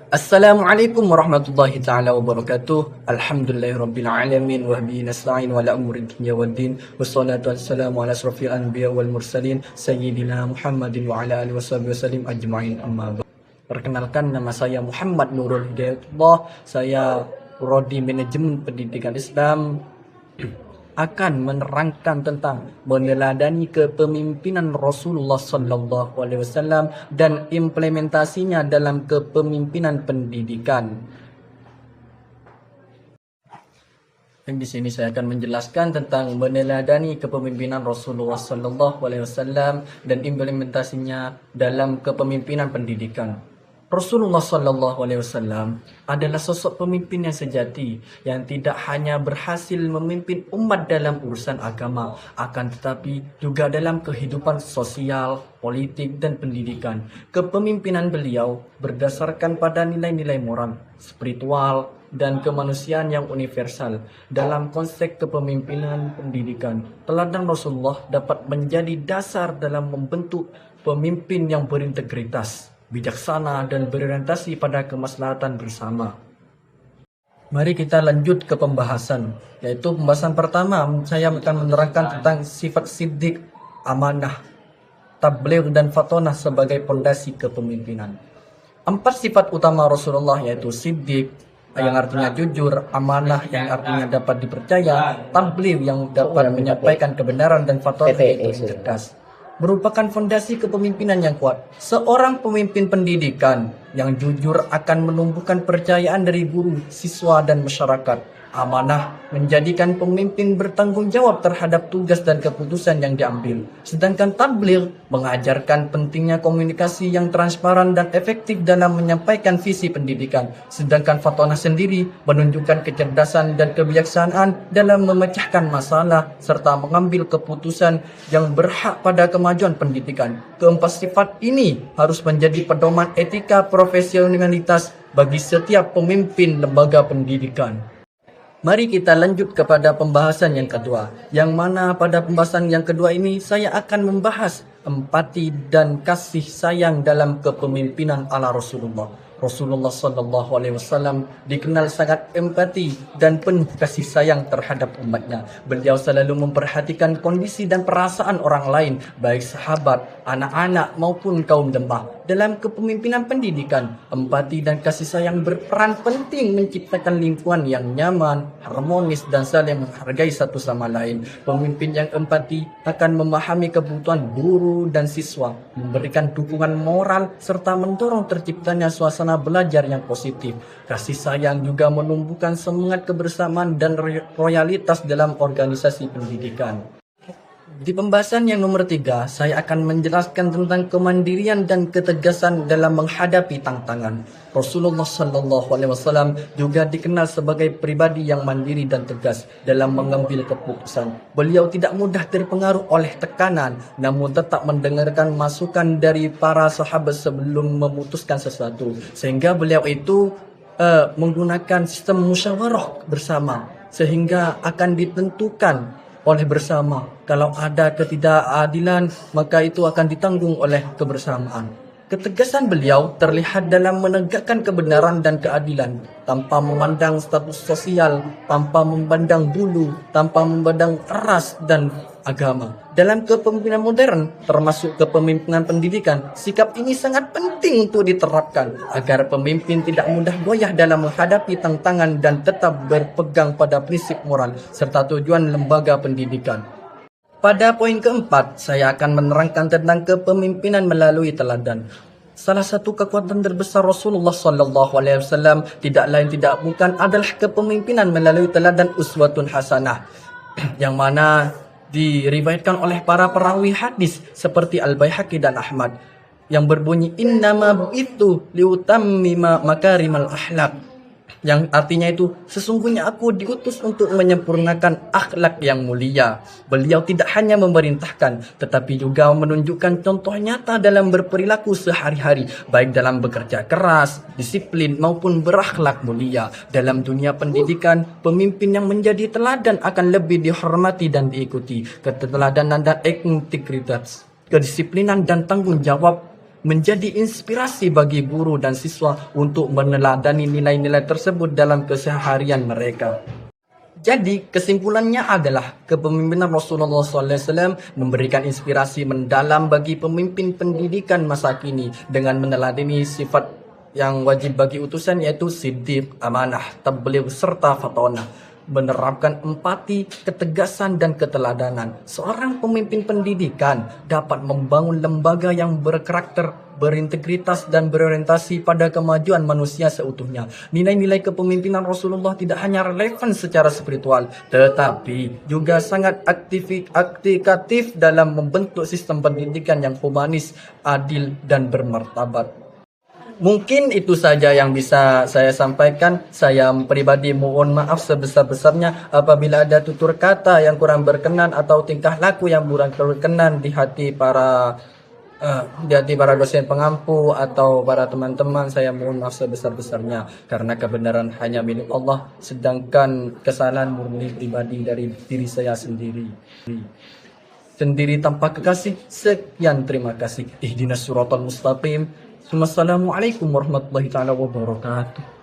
Assalamualaikum warahmatullahi taala wabarakatuh. Alhamdulillahirabbil alamin wa bihi nasta'in wa la umuri dunya waddin. Wassalatu wassalamu ala asrofil anbiya wal mursalin sayyidina Muhammadin wa ala alihi wasallim ajma'in amma ba'd. Perkenalkan, nama saya Muhammad Nurul Hidayatullah. Saya prodi manajemen pendidikan Islam, akan menerangkan tentang meneladani kepemimpinan Rasulullah Sallallahu Alaihi Wasallam dan implementasinya dalam kepemimpinan pendidikan. Dan di sini saya akan menjelaskan tentang meneladani kepemimpinan Rasulullah Sallallahu Alaihi Wasallam dan implementasinya dalam kepemimpinan pendidikan. Rasulullah Sallallahu Alaihi Wasallam adalah sosok pemimpin yang sejati yang tidak hanya berhasil memimpin umat dalam urusan agama, akan tetapi juga dalam kehidupan sosial, politik, dan pendidikan. Kepemimpinan beliau berdasarkan pada nilai-nilai moral, spiritual, dan kemanusiaan yang universal. Dalam konteks kepemimpinan pendidikan, teladan Rasulullah dapat menjadi dasar dalam membentuk pemimpin yang berintegritas, bijaksana, dan berorientasi pada kemaslahatan bersama. Mari kita lanjut ke pembahasan, yaitu pembahasan pertama saya akan menerangkan tentang sifat siddiq, amanah, tabligh, dan fatonah sebagai pondasi kepemimpinan. 4 sifat utama Rasulullah yaitu siddiq yang artinya jujur, amanah yang artinya dapat dipercaya, tabligh yang dapat menyampaikan kebenaran, dan fatonah yaitu cerdas, merupakan fondasi kepemimpinan yang kuat. Seorang pemimpin pendidikan yang jujur akan menumbuhkan percayaan dari guru, siswa, dan masyarakat. Amanah menjadikan pemimpin bertanggung jawab terhadap tugas dan keputusan yang diambil. Sedangkan tabligh mengajarkan pentingnya komunikasi yang transparan dan efektif dalam menyampaikan visi pendidikan. Sedangkan fatonah sendiri menunjukkan kecerdasan dan kebijaksanaan dalam memecahkan masalah serta mengambil keputusan yang berhak pada kemajuan pendidikan. Keempat sifat ini harus menjadi pedoman etika profesionalitas bagi setiap pemimpin lembaga pendidikan. Mari kita lanjut kepada pembahasan yang kedua, yang mana pada pembahasan yang kedua ini saya akan membahas empati dan kasih sayang dalam kepemimpinan ala Rasulullah. Rasulullah Sallallahu Alaihi Wasallam dikenal sangat empati dan penuh kasih sayang terhadap umatnya. Beliau selalu memperhatikan kondisi dan perasaan orang lain, baik sahabat, anak-anak, maupun kaum lemah. Dalam kepemimpinan pendidikan, empati dan kasih sayang berperan penting menciptakan lingkungan yang nyaman, harmonis, dan saling menghargai satu sama lain. Pemimpin yang empati akan memahami kebutuhan guru dan siswa, memberikan dukungan moral, serta mendorong terciptanya suasana belajar yang positif. Kasih sayang juga menumbuhkan semangat kebersamaan dan loyalitas dalam organisasi pendidikan. Di pembahasan yang nomor 3, saya akan menjelaskan tentang kemandirian dan ketegasan dalam menghadapi tantangan. Rasulullah Sallallahu Alaihi Wasallam juga dikenal sebagai pribadi yang mandiri dan tegas dalam mengambil keputusan. Beliau tidak mudah terpengaruh oleh tekanan, namun tetap mendengarkan masukan dari para sahabat sebelum memutuskan sesuatu. Sehingga beliau itu menggunakan sistem musyawarah bersama, sehingga akan ditentukan oleh bersama. Kalau ada ketidakadilan, maka itu akan ditanggung oleh kebersamaan. Ketegasan beliau terlihat dalam menegakkan kebenaran dan keadilan tanpa memandang status sosial, tanpa memandang bulu, tanpa memandang ras dan agama. Dalam kepemimpinan modern, termasuk kepemimpinan pendidikan, sikap ini sangat penting untuk diterapkan agar pemimpin tidak mudah goyah dalam menghadapi tantangan dan tetap berpegang pada prinsip moral serta tujuan lembaga pendidikan. Pada poin keempat, saya akan menerangkan tentang kepemimpinan melalui teladan. Salah satu kekuatan terbesar Rasulullah Sallallahu Alaihi Wasallam tidak lain tidak bukan adalah kepemimpinan melalui teladan uswatun hasanah, yang mana diriwayatkan oleh para perawi hadis seperti Al-Baihaqi dan Ahmad, yang berbunyi innama bu'ithu liutammima makarimal akhlaq, yang artinya itu sesungguhnya aku diutus untuk menyempurnakan akhlak yang mulia. Beliau tidak hanya memerintahkan tetapi juga menunjukkan contoh nyata dalam berperilaku sehari-hari, baik dalam bekerja keras, disiplin, maupun berakhlak mulia. Dalam dunia pendidikan, pemimpin yang menjadi teladan akan lebih dihormati dan diikuti. Keteladanan dan integritas, kedisiplinan dan tanggung jawab menjadi inspirasi bagi guru dan siswa untuk meneladani nilai-nilai tersebut dalam keseharian mereka. Jadi kesimpulannya adalah kepemimpinan Rasulullah SAW memberikan inspirasi mendalam bagi pemimpin pendidikan masa kini dengan meneladani sifat yang wajib bagi utusan, yaitu siddiq, amanah, tabligh, serta fatonah. Menerapkan empati, ketegasan, dan keteladanan. Seorang pemimpin pendidikan dapat membangun lembaga yang berkarakter, berintegritas, dan berorientasi pada kemajuan manusia seutuhnya. Nilai-nilai kepemimpinan Rasulullah tidak hanya relevan secara spiritual, tetapi juga sangat aplikatif dalam membentuk sistem pendidikan yang humanis, adil, dan bermartabat. Mungkin itu saja yang bisa saya sampaikan. Saya pribadi mohon maaf sebesar-besarnya apabila ada tutur kata yang kurang berkenan atau tingkah laku yang kurang berkenan di hati para dosen pengampu atau para teman-teman. Saya mohon maaf sebesar-besarnya karena kebenaran hanya milik Allah, sedangkan kesalahan murni pribadi dari diri saya sendiri tanpa kekasih. Sekian, terima kasih. Ihdinas siratal mustaqim. Wassalamualaikum warahmatullahi taala wabarakatuh.